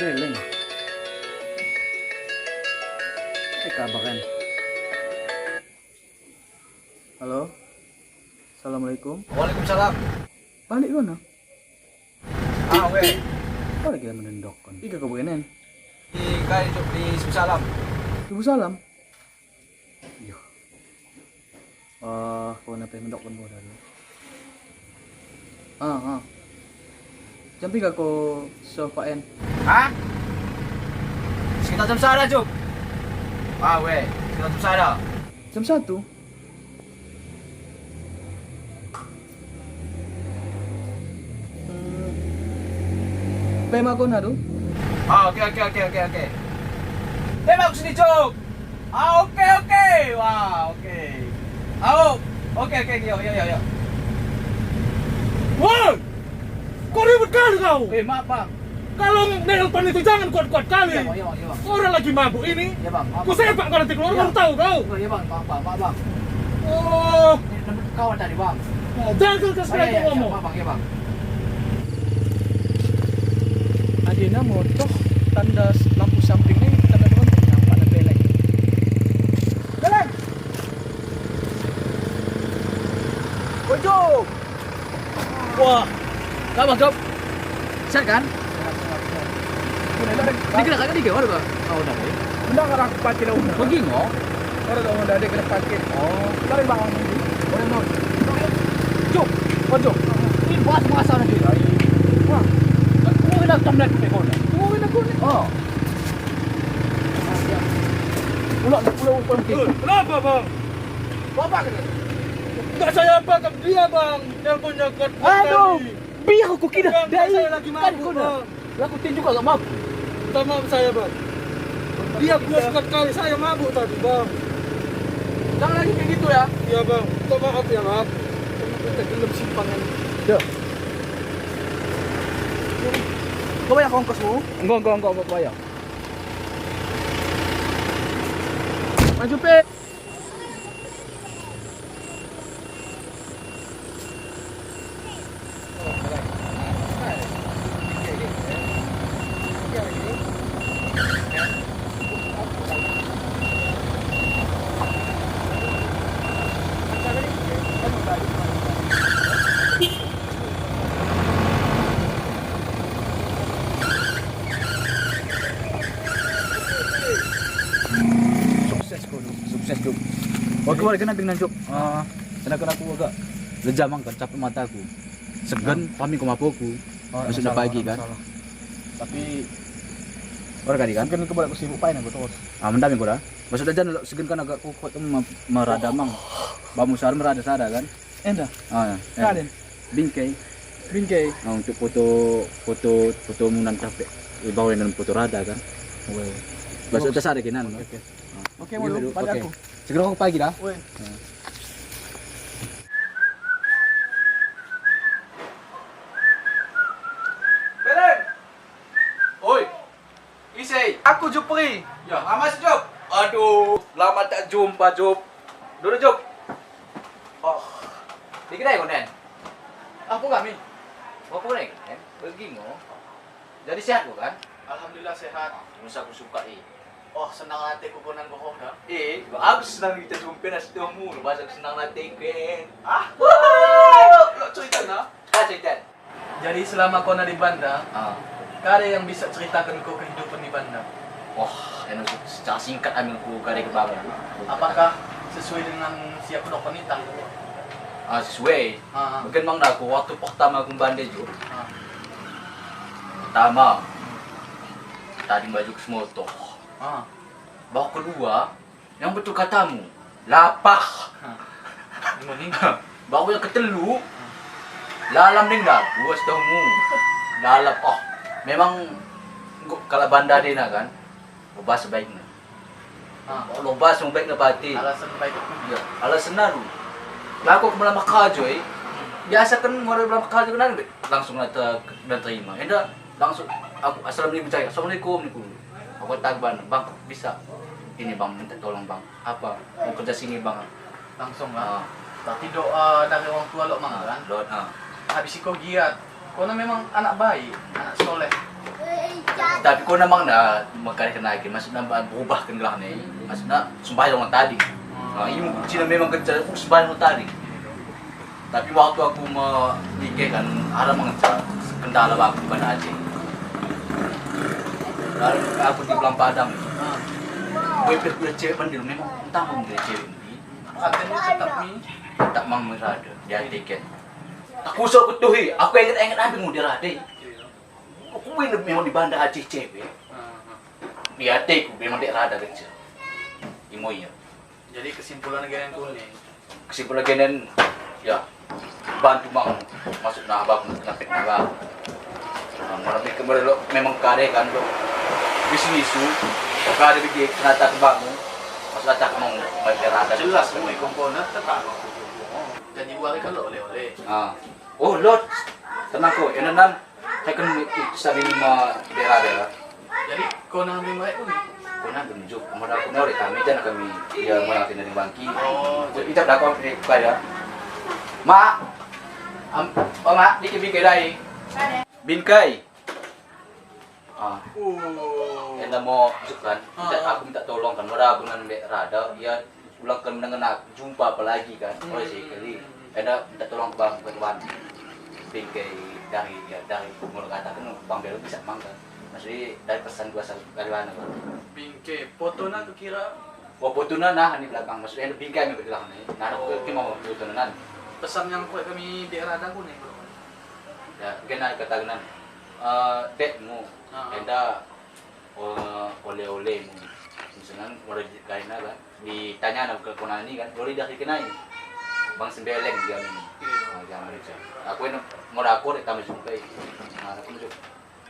Beleng. Kabaran. Halo. Assalamualaikum. Waalaikumsalam. Balik mana? Weh. Balik kita menendokkan. Ika kabaran. Di Salam. Ibu salam. Yo. Kau nak mendokkan mo dulu. Jampi ka ko sofaen. Hah? Sekitar jam sana, Cuk. Weh. Sekitar jam sana. Jam 1. Pema ko na do? Oke. Tembak sini, Cuk. Oke. Wah, oke. Oke. Yo. Woi! Kau ribut kali kau! Maaf, Bang. Kalau nelpon itu jangan kuat-kuat kali! Iya, Bang. Kau orang lagi mabuk ini! Iya, Bang. Maaf, Ku sepak kalau nanti keluar, Iya. baru tahu kau! Iya, Bang. Maaf, Bang. Oh! Ini nomor kawan tadi, Bang. Jaga sekali kau ngomong! Maaf, Bang. Iya, Bang. Adina motoh tanda lampu samping ini tanda doang nampak ada beleng. Beleng. Bojok. Wah. Kamu job. Sehat kan? Ini kena kagak di gawar kok. Oh, udah. Udah nggak aku pakai dah udah. Pergi ngok. Orang dah udah ada kena pakai. Oh, Cari bang ini. boleh mau. Jok. Bojok. Ini bahas bahasa nanti. Wah. Kamu kena tamlat ke kau. Kamu kena kau. Oh. Ulang. Kenapa bang? Bapak kena. Enggak saya bakar dia bang. Nelponnya kuat-kuat Aduh. kali. Biar aku kira Bang, dari saya lagi kan mabuk, kau dah. Bang. Laku tinjuk agak mabuk. Minta maaf saya bang. Dia kuat-kuat kali, saya mabuk tadi bang. Jangan lagi kayak gitu ya. Iya bang, minta maaf ya bang. Kita gelap simpangan. Dah. Kau bayar ongkosmu? Enggak bayar. Maju pe. Sukses Cuk. Waktu kemarin kena dengan Cuk. Kena aku agak lejam kan capek mataku. Segan pami ko mapoku. Masuk dah pagi kan. Tapi Orang kali kan. kan kebalik sibuk pain aku terus. Mendami ko dah. Masuk dah jalan segan kan agak kuat merada mang. Bamu sar merada sada kan. Endah. Kalian bingkai. Untuk foto munan capek. Bawa dalam foto rada kan. Masuk dah sada kinan. Oke, mau pada aku. Segera aku pagi dah. Woi. Beleng. Oi. Isai. Aku Jupri. Ya, lama sih, Jup. Aduh, lama tak jumpa, Jup. Dulu, Jup. Oh. Di kedai kau, Nen? Apa kami? Apa nih, Nen? Pergi mo. Jadi sehat kau kan? Alhamdulillah sehat. Masa aku suka Oh, senang hati kubunan kau dah. Aku senang kita jumpa nasi temu. Masa aku senang nanti kan? Lo cerita na? Cerita. Jadi selama kau di Banda, Ah. gak ada yang bisa ceritakan kau kehidupan di Banda. Wah, enak secara singkat ambil ku kare kebangan. Apakah sesuai dengan siap dok wanita? Sesuai. Ah. Mungkin bang aku waktu pertama aku bandai juga. Ah. Pertama, tadi baju semoto. Ah. Bawa kedua, yang betul katamu, lapah. Gimana? Bawa yang ketelu, lalam ding dah, gua setahumu. Lalam, memang kalau bandar dia kan, loba sebaiknya. Loba sebaiknya pati. Alasan baik. Ya, alasan naru. Laku ke malam kajoy, biasa kan modal malam kajoy kan langsung nak terima. Hendak langsung aku assalamualaikum niku. Aku tagban, bang bisa ini bang minta tolong bang. Apa mau kerja sini bang? Langsung lah. Tapi doa dari orang tua lo mang kan. Lot Habis kau giat. Kau memang anak baik, anak soleh. Tapi kau namang na magkari lagi, maksudnya berubah kan lah nih, maksudnya sembahyang tadi. Nah, ini Cina memang kerja aku sembahyang tadi. Tapi waktu aku menikah kan ada mengejar kendala aku pada Aceh. Lalu aku di Pulang Padang. Gue pilih cewek pandil memang entah mau dia cewek ini. Tak mau merada dia tiket. Aku sok ketuhi, aku ingat ambil mau dia rade. Aku memang di Banda Aceh cewek. Di hatiku memang dia rada kecil. Imoy ya. Jadi kesimpulan yang kuning. Kesimpulan genen ya bantu mang masuk na abang napit na ba. Marami kemarin lo memang kare kan lo. Bisnisu kare bigi kenata kebangu. Mas latak mong may rada Jelas mo may komponen tetap. Jadi wali kan lo oleh-oleh. Oh Lord, tenang ko, inanan saya kan sabi mo derada. Jadi kau nang ambil mereka ni. Kuna benjuk, kemudian aku narik kami jangan kami dia melatih dari bangki. Oh, Jadi kita dapat kaya. Mak, oh mak, di bingkai dai. Bingkai. Anda mau kan? Aku minta tolong kan, merah dengan dek rada, ya ulang kan dengan jumpa apa lagi kan? Oleh sekali, Anda minta tolong bang, bingkai dari mulai katakan bang Belo bisa mangga. Masih dari pesan gua dari mana kan? bingkai foto na kira Oh foto na ini belakang, maksudnya bingkai ni belakang ni. Nah aku mau foto na pesan yang kuat kami di Rada kuning. Ya, kena katakan dek mu, enda oleh-oleh mu. Misalnya mulai kain kan, ditanya nak ke konan ini kan, boleh dah dikenai. Bang Sembeleng dia ni, jangan macam. Aku ini mau aku kita masuk ke, aku masuk.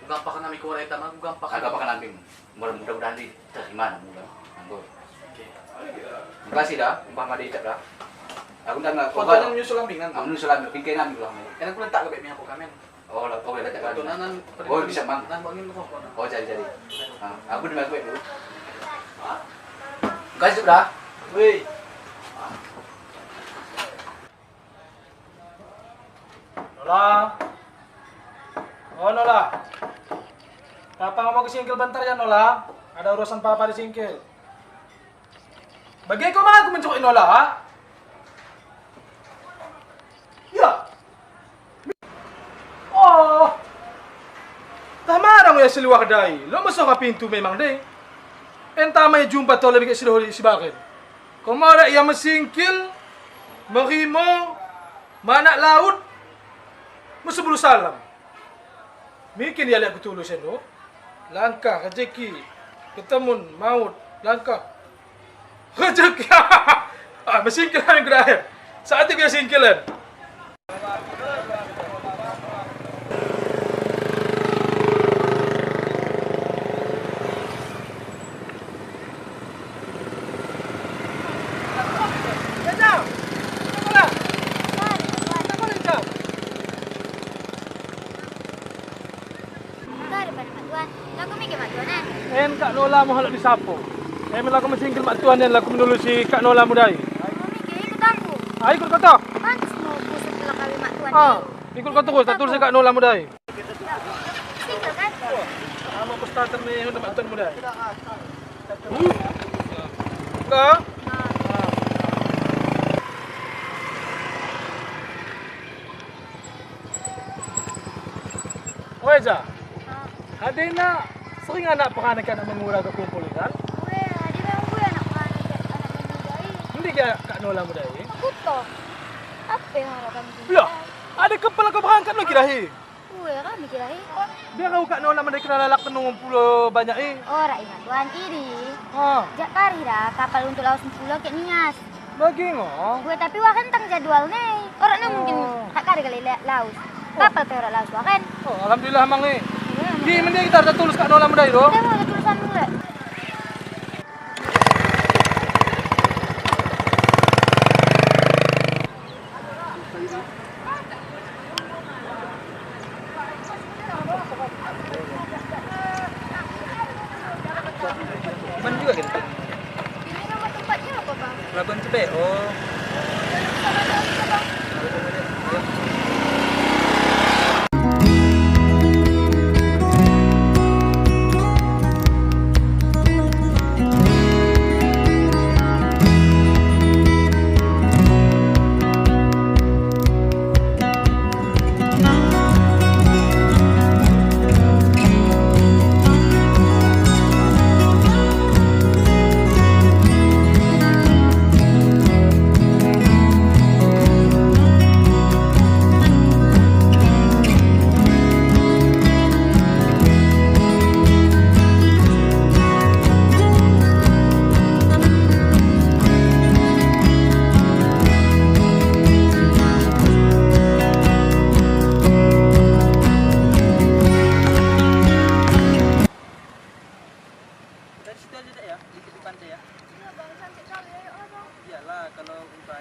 Gampang kan kami kuat eta mah gampang. Agak apa kan namping, mudah-mudahan di terima mudah. Anggur. Oke. Terima kasih dah, umpah madi cak dah. Aku dah nak. Fotonya menyusul lambingan. Aku menyusul lambing, pingkai namping lah. Enak pula tak ke bek aku kamen. Oh, lah, oh, letak Foto lagi. nan. Oh, bisa mang. Nan bangin ko ko. Oh, jadi. Aku di aku dulu. Guys, sudah. Wei. Nola. Oh Nola. Papa mau ke singkil bentar ya Nola. Ada urusan papa di singkil. Bagi kau mah aku mencoba Nola, ha? Ya. Oh. Tama na mo ya siliwa kadai. Lo masuk ka pintu memang deh. Entah may jumpa to lebih ke si bakit. Kung mara iya masingkil, marimo, mana laut, masubulu salam. Mikin ya lihat betul sen no. Langkah rezeki, ketemun maut, langkah rezeki. Masingkil yang berakhir. Saat itu ya singkilan. Kak Nola mau halak disapo. Laku masingkil mak tuan dan laku menulu si Kak Nola mudai. Ikut aku. Ikut kata. Pantas mau busuk bilang kami mak tuan. Ikut kata terus. Tak tulis si Kak Nola mudai. Single kan? Kamu aku starter ni untuk mak tuan mudai. Enggak. Weja. Ada nak sering anak penganakan nak mengurang ke kumpul kan? Gue, dia memang gue anak menjadi. Hindi kaya Kak Nola mudai. Aku toh. Apa yang harap kami Lah, ada kepala kau berangkat lagi dah. Gue kami kira Biar kau Kak Nola mudai kena lalak tenung pulau banyak Orang ingat tuan iri. Jak kari dah kapal untuk laut pulau kayak nias. Bagi ngok. Gue tapi wakan tang jadwal nih. Orang nak mungkin tak kari kali laut. Kapal ke orang laut wakan. Oh, alhamdulillah mang ni. Di mending kita ada tulis Kak Nola mudai doh. Kita mau ada tulisan dulu. Man juga gitu. Ini nama tempatnya apa bang? Labuan Cebek. Oh.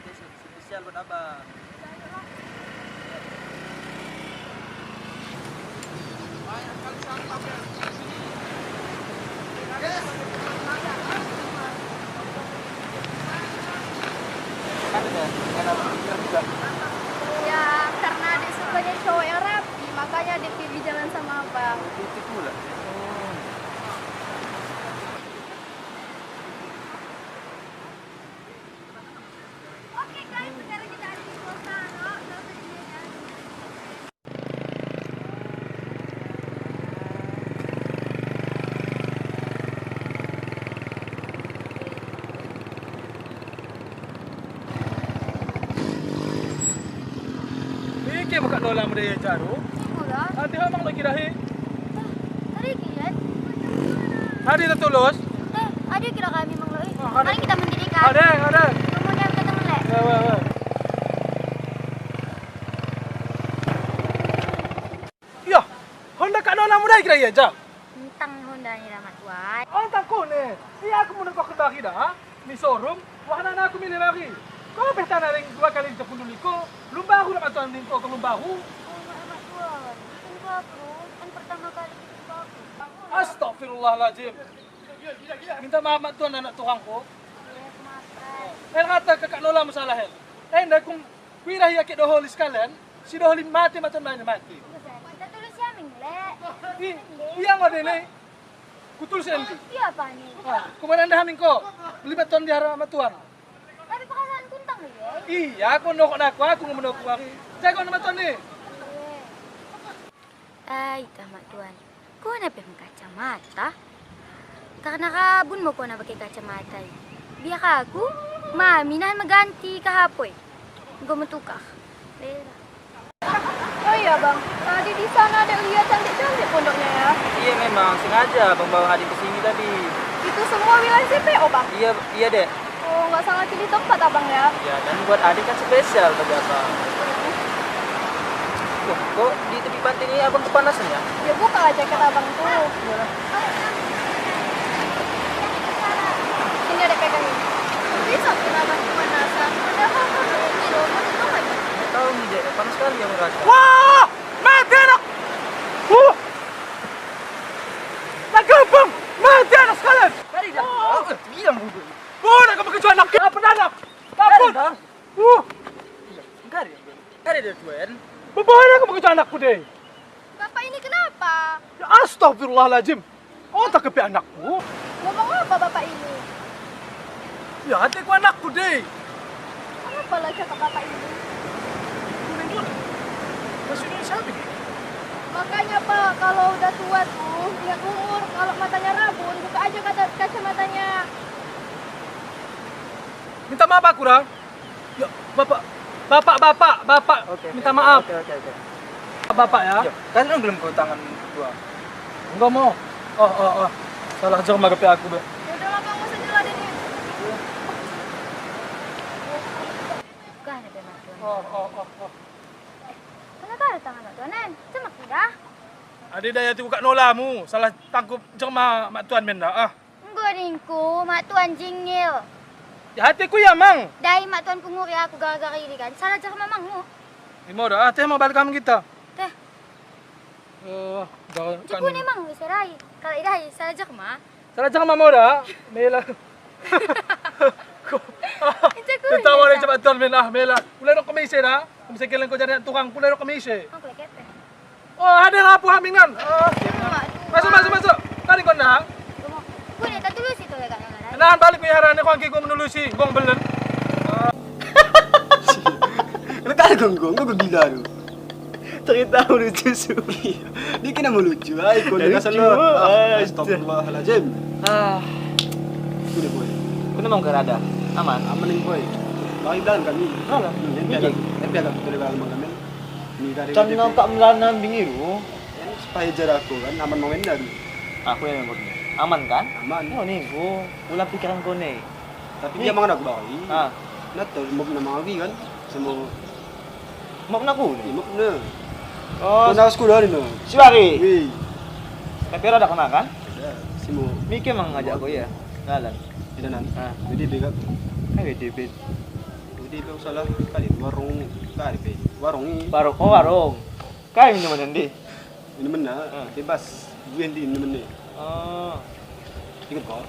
ada spesial buat abang. Banyak kali sampah ya. Ya, karena adik sukanya cowok yang rapi, makanya adik pilih jalan sama abang. Itu pula. Oke guys, sekarang kita ada di kota. Bike mo kanola mo daya jaro. Siguro? Ate hamang lagi dahi. Tadi kian. Hari na tulos. Ada kira kami mengeluh. ada. Mari kita mendirikan. Ada. Kemudian kita melek. Wah. Ya, Honda kanola mo daya kira ya ja. Tentang Honda ni Rahmat Tuan. Oh, tako ne. Iya aku muna ko kembali dah. Ni showroom, wahana na ako milih lagi. Kau pesta na ring 2 kali sa punuliko. Lumbahu na matuan din ko kung lumbahu. Oh, Rahmat Tuan. Tunggu aku. Kan pertama kali kita aku. Astagfirullahaladzim. Minta maaf mak tuan anak tukang ko. Ya, maafkan. Kata kakak Lola masalah hel. Kung wirah yakit doholi sekalian, si doholi mati macam mana mati. Kita tulis ya minglek. Iya ngode ne. Kutul sendi. Iya apa nih? Kumanan dah haming ko. 5 tahun di harap tuan. Tapi perasaan kuntang ya. Iya, aku nokok aku ngomong aku. Saya kau nama tuan ni. Ay, tama tuan. Kau na pakai kacamata? Karena kabun mo ko na pakai kacamata. Biar aku, mami na maganti kahapoy. Gumutukah. Bela. Oh iya bang, tadi di sana ada lihat cantik-cantik pondoknya ya. Iya memang sengaja bang bawa adik ke sini tadi. Itu semua wilayah CPO bang. Iya dek. Oh nggak salah pilih tempat abang ya. Ya dan buat adik kan spesial bagi abang. Loh, kok di tepi pantai ini abang kepanasan ya? Ya buka lah jaket abang tuh. Ini ada pegangin. Bisa kenapa kepanasan? Padahal kan ini loh, masih tahu aja. Nggak tahu nih dek, panas sekali yang merasa. Wah! Mati anak! Nagabang! Mati anak sekalian! Mari dah. Oh, bilang bodoh. Nak kamu kecuali anak apa anak? Kapun! Bang. Enggak ada dia tuan. Berbahaya kamu kecuali anakku deh. Bapak ini kenapa? Ya, astagfirullahaladzim. Oh, tak kepi anakku. Ngomong apa bapak ini? Ya, hatiku anakku deh. Kenapa lah cakap bapak ini? Masih Indonesia begini. Makanya pak, kalau udah tua tuh, ingat umur, kalau matanya rabun, buka aja kacamatanya. Minta maaf aku dah. Ya, bapak. Oke. Minta maaf. Oke. Bapak ya. Yuk, kan lu belum ke tangan tua. Enggak mau. Oh. Salah aja magapi aku deh. Udah lah bang, usah nyela deh nih. Bukan ada mak tuan. Oh. Kenapa ada tangan mak tuanan? Cemak dah. Adik daya tu kat nolamu. Salah tangkup jerma mak tuan benda. Enggak ningku, mak tuan jingil. Ya hatiku ya mang. Dari mak tuan punguri aku gara-gara ini kan. Salah cara mamangmu. Lima dah. Teh mau balik kami kita. Teh, Dah cipu ni mang bisa rai. Kalau dah salah cara mah. Salah jangan mama dah. Mela. Tertawa ni cepat tuan benda. Mela. Mulai nak komisi dah. Komisi kalian kau jadi tukang. Mulai nak komisi. Aku leket teh. Oh, ada ngapu hamingan. Masuk. Tadi kau nak. Ku ni tak tulus itu ya kan yang ada. Nah, balik ni harane kau angki kau menulusi. Kau belen. Lu kan gonggong, kok gila lu. Ternyata lucu su. Dia kena melucu, ay kau dengar sana. Astagfirullahaladzim. Udah boy, Kau memang gerada. Aman. amanin boy. Lagi bilang kami. Alah. Tapi agak betul kalau mengamen. Ini dari Kan nampak melanan bingiru. supaya jarak aku kan aman main dari. Aku yang begini. Aman kan? Aman. Oh nih, gua ulang pikiran kau nih. Tapi dia mangan aku bawa. Ah, Nak tahu mau nama lagi kan? Semua mau aku nih. imuk na. Oh, Kau nak sekolah ni no. si Bari. Wih. Tapi ada kena kan? Ada. Semua Mikir emang ngajak aku ya. Jalan. tidak nanti. Ah, Jadi dia kan DB. Di lo salah kali warung kali pe. Warung ini. Warung, oh warung. Kayak minuman di. Ini mana? Bebas. Gue di ini mana? Oh, Ikut kok.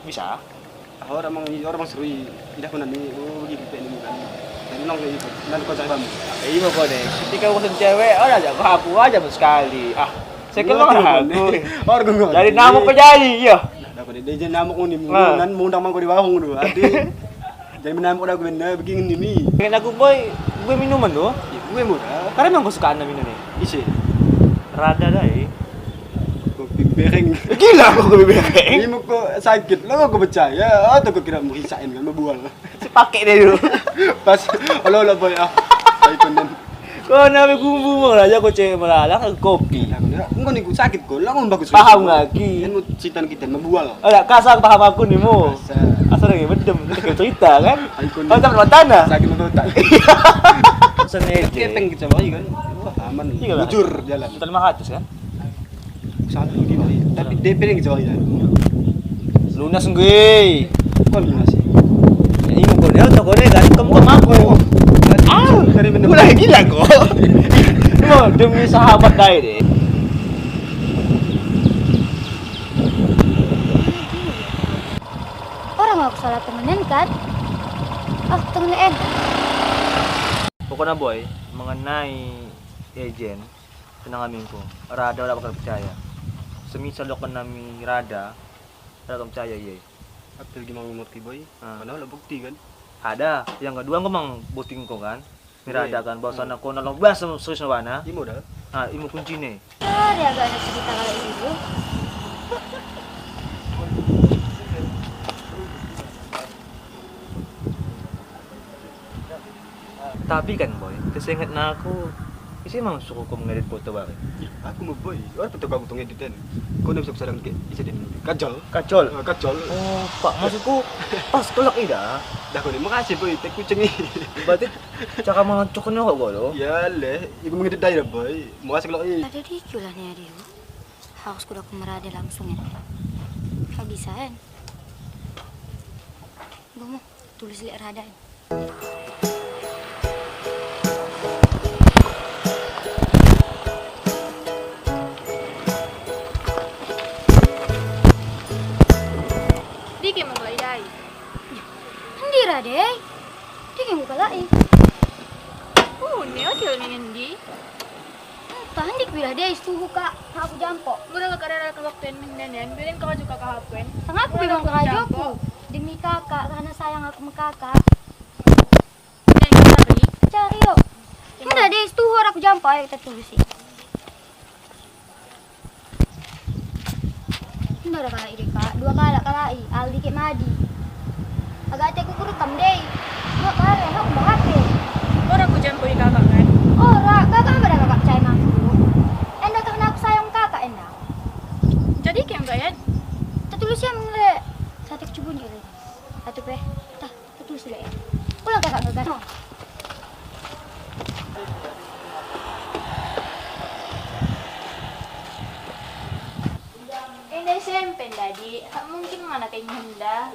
bisa. Orang bang seru. Tidak pernah nih. Oh begitu pe ini kan. Jadi nong ikut. Nanti kau cari bambu. Iya mau kau deh. Ketika urusan cewek, ada aja aku aja sekali. Ah, saya kenal aku. Orang gue. Dari nama penyanyi, iya. Dapat dia jadi nama kau ni. Nan mau undang mangkau di warung dulu. Ade. Jadi menamuk dah gue bener begini ni. Pengen aku boy, gue minuman tuh. Ya gue murah. Karena emang gue suka minum nih. Isi. Rada dah. Kopi bereng. Gila aku gue bereng. Ini mau kok sakit. Lo kok percaya? Atau kau kira mau hisain kan membual. Pakai deh dulu. Pas Allah boy ah. Ay konen. Kau nabi kumbu malah aja kau cewek malah ke kopi. Engko niku sakit kok. Lah bagus. Paham lagi. Kan citan kita membual. Ada kasar paham aku nih mu. Asal lagi bedem, kita cerita kan. Oh, tapi tanah. Sakit betul tak. Sengaja. Kepeng kita lagi kan. Wah, aman. Jujur jalan. Kita 500 kan? Satu di bawah. Tapi DP yang kita lagi. Lunas gue. Kok lunas sih? Ya ini kau dia toko ni kan kamu aku. Dari bener. Mulai gila kok. Mau demi sahabat dah deh. Orang aku salah temenan kan? Ah, temenan. Pokoknya boy, mengenai agent tenang aminku. Rada udah bakal percaya. Semisal lo nami Rada bakal percaya ye. Apa lagi mau ngerti boy? Karena lah bukti kan. Ada. Yang kedua aku mang buktiin kau kan. Mirada kan bahasan aku nolong bahas serius nawana. Ini modal. Ah, imu kunci nih. Dia agak ada cerita kalau itu. Tapi kan boy, keseingat na aku, isi emang suka kau mengedit foto baru. Aku mau boy. Orang betul kau tunggu editan. Kau nak bisa sedang ke bisa den kacol. Kacol. Kacol. Oh, pak maksudku pas tolak ida. Dah kau ni makasih boy. Tak kucing ni. Berarti cara mengacoknya kok gue lo. Ya leh, ibu mengedit dah boy. Makasih kalau ini. Ada di lah nih dia. Harus kuda kemerade langsung ya. Gak bisa kan? Gue mau tulis lihat rada. Di kayak maglay dai. Hindi rade. Di kayak buka lai. Ni hotel ni hindi. Tahan di kira deh suhu kak. Aku jampo. Mura ka karara ka waktu yang mingganan. Bilin ka juga kahapon. Tengah aku bilang ke rajoku. Demi kakak karena sayang aku sama kakak. Yan ka tari. Cari yuk. Enggak deh, suhu aku jampo ayo kita tulis sih. Enggak ada kalai deh kak. 2 kali kalai. Aldi ke Madi. Agak aku kurekam deh. 2 kali aku bahake. Mura ko dyan po kakak kan. Oh, kakak apa dah kakak percaya sama aku? Enda karena aku sayang kakak Enda. Jadi kayak enggak yan. Tertulis ya mengele. Satu kecubun ya. Satu pe. Tah, tertulis dulu ya. Pulang kakak ngegas. Hindi SMP dadi. Mungkin mana kayak handa.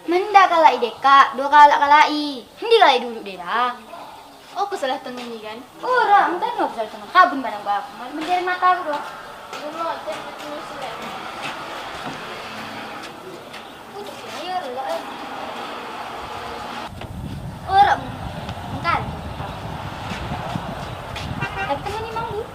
Menda kalai deh kak. 2 kali kalai. Hindi kalai dulu deh dah. Oh, kusalah ini kan. Ora, entah nggak bisa tengah kabun barang bak. Menjadi mata aku dong. Dulu saya tulis sila. Untuk saya lah. Ora, mungkin. Tapi teman ni mang bu.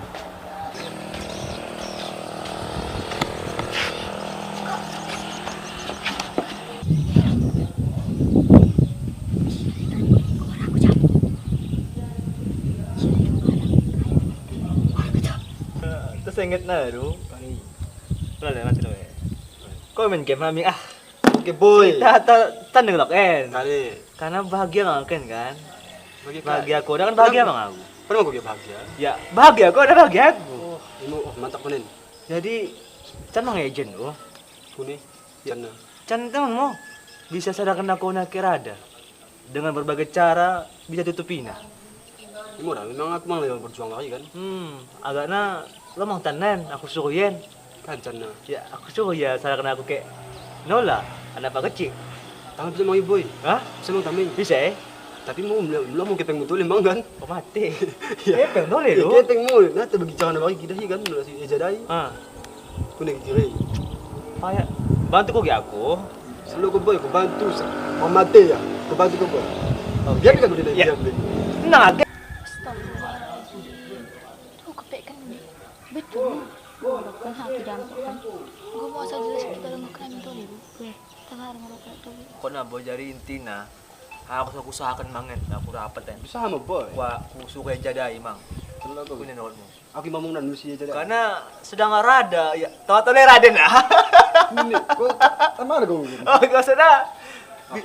Terus inget na lo. Wala na natin eh. Kau main game namin ah. Oke boy. Tan ngelok kan. Kali. Karena bahagia kan kan. Bagi Bahagia aku, udah kan bahagia bang aku. Pernah kau bahagia? Ya bahagia aku, ada bahagia aku. Ini mantap kunin. Jadi, Chan mang agent oh. Kuning. Sana. Chan teman mo bisa sadarkan aku nak kirada. Dengan berbagai cara bisa tutupin. Ini murah. Memang aku malah berjuang lagi kan. Agaknya lo mang tanan, aku suruh yen. Kan sana. Ya, aku suruh ya sadarkan aku kayak Nola, anak apa kecil. Tangan bisa mau boy. Hah? Bisa mau tameng. Bisa eh? Tapi mau belum mau kepeng betul emang kan? Pemati. Iya. Kepeng dole Iya, lo. keteng mau. Nah, bagi jangan bagi kita kan mulai si Eja dai. Ah, Kuning kiri. kayak bantu kok aku. Selalu ko boy, ko bantu sa. Mau mati ya. Ko bantu ko boy. Biar kan udah Iya. diam deh. Tenang aja. Astagfirullahaladzim. Tuh kepek kan ini. Betul. Kan hati dampak kan. Gue mau asal jelas kita lengkap kami tuh nih. Gue tengah ngerokok tuh. Kok na boy jari intina. Aku usahakan mangen, aku dapat kan. Bisa sama boy. Wah, aku suka jadai mang. Selalu ko. Kunin nolmu. Aku mau nan si Eja dai. Karena sedang rada, ya tahu-tahu Raden lah. Ini ko tamar ko. Oh, gak usah.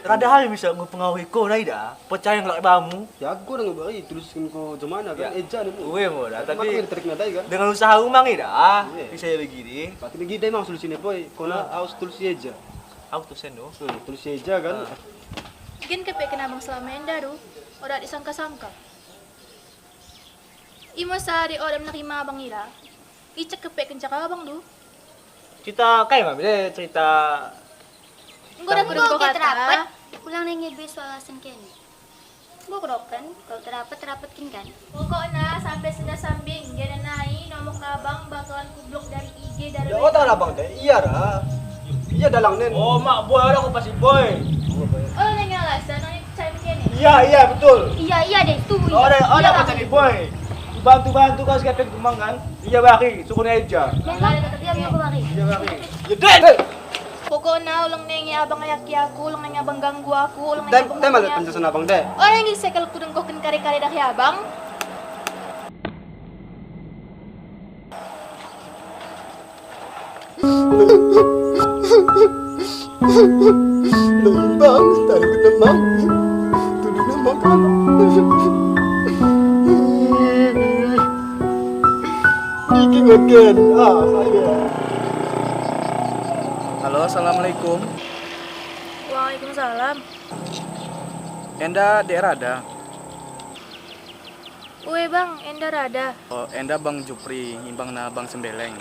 Rada hal bisa mempengaruhi kau dah ida. Percaya ngelak bamu. Ya aku udah ngebagi tuliskan ko jomana kan Eja nih. Gue mau dah, Tapi tapi trik nadai kan. dengan usaha umang ida. Iya. Bisa ya begini. Pati lagi dai mang solusinya boy. Kona harus tulis si Eja. Aku tuh sendo. Tulis si Eja kan. Mungkin kepek kena abang selama yang daru. Ora disangka-sangka. Imo sehari orang menerima abang ira. Icek kepek kencak abang du. Cerita kayak mah, beda cerita. Enggak ada kurang kau Kau kata. terapat. Pulang nanya besok alasan kene. Gue kerokan. Kau terapat kan. Pokoknya sampai sudah sambing. Dia naik nomor abang bakalan kublok dari IG dari Ya oh tak abang deh. Iya dah. Iya dalang nen. Oh, mak boy ada aku pasti boy. Oh nanya alasan nanya percaya begini. Iya, betul. Iya deh tuh. Ada Iya, apa tadi boy? Bantu-bantu kau sekepek kembang kan? Iya baki, suku aja. Memang dia mau kemari. Iya baki. Jadi. Pokoknya ulang nanya abang ayaki aku, ulang nanya abang ganggu aku, ulang Dai nanya abang dai malah ganggu aku. penjelasan abang deh. Orang yang sekel kudung kokin kari-kari dah ya abang. Lembang, tarik ke lembang. Tuduh lembang kan. Speaking again. Saya. Halo, assalamualaikum. Waalaikumsalam. Enda daerah ada. Uwe bang, enda rada. Oh, enda Bang Jupri, imbang na Bang Sembeleng.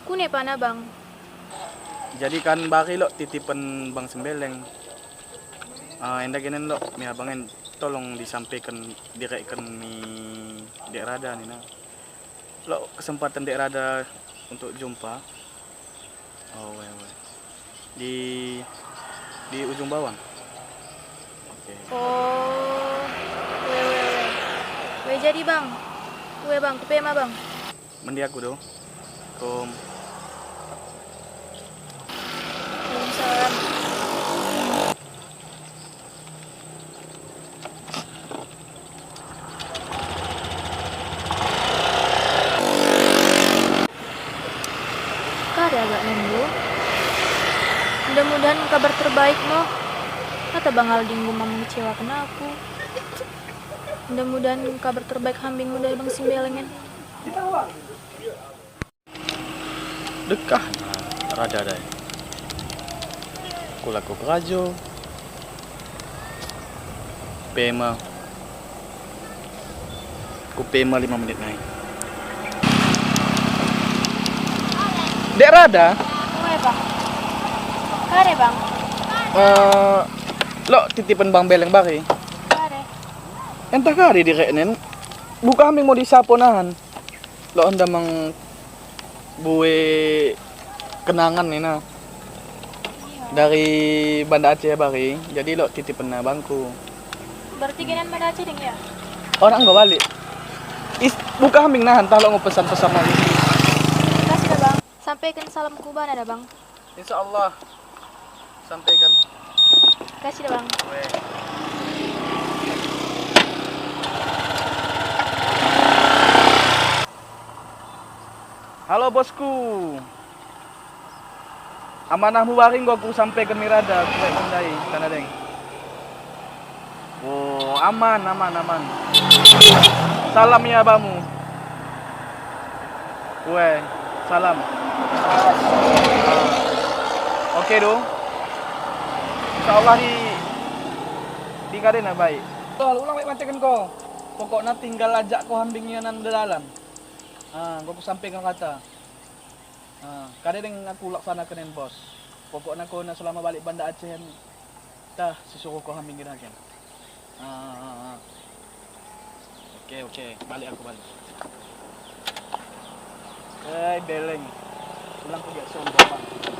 Kune pana bang. Jadi kan baki lo titipan Bang Sembeleng. Enda ginen lo, mi abangen tolong disampaikan direkkan mi Dek Rada nih nah. Lo kesempatan Dek Rada untuk jumpa. Oh, we. Di ujung bawang. Oke. Oh, we jadi bang. Uwe bang, kupema bang. Mandi aku do. Kom. Waalaikumsalam. Kari agak nunggu. Mudah-mudahan kabar terbaik mo. Kata Bang Alding gue mau mengecewakan aku. Mudah-mudahan kabar terbaik hambingmu dari Bang Simbelengan. Dekah rada dai. Kulaku kerajo. Pema. Ku pema 5 menit naik. Dek Rada, Uwe bang. Kare bang. lo titipan Bang Beleng baki. Kare. Entah kari direknen. Buka kami mau disaponahan. Lo anda mang buwe kenangan nih nah. Dari Banda Aceh baki. Jadi lo titipan na bangku. Berarti genan mana aja ding ya? Orang nggak balik. Buka kami nahan. Tah lo mau pesan-pesan lagi. Kasih dah bang. Sampaikan salam kuban ada bang. Insya Allah sampaikan. Kasih dah bang. Halo bosku. Amanahmu waring gua aku sampaikan mirada aku baik kendai tanah deng. Oh, aman. Salam ya bamu. Kue, salam. Oke do. Insyaallah di kadena baik. Ulang baik mantekan kau. Pokoknya tinggal ajak kau hambingnya nan dalam. Gua sampaikan kata. Kadang aku laksanakan bos. Pokoknya kau na selama balik Banda Aceh tah sesuruh kau hambingin aja. Oke, balik aku balik. Beleng. Pulang ke sombong, Bang.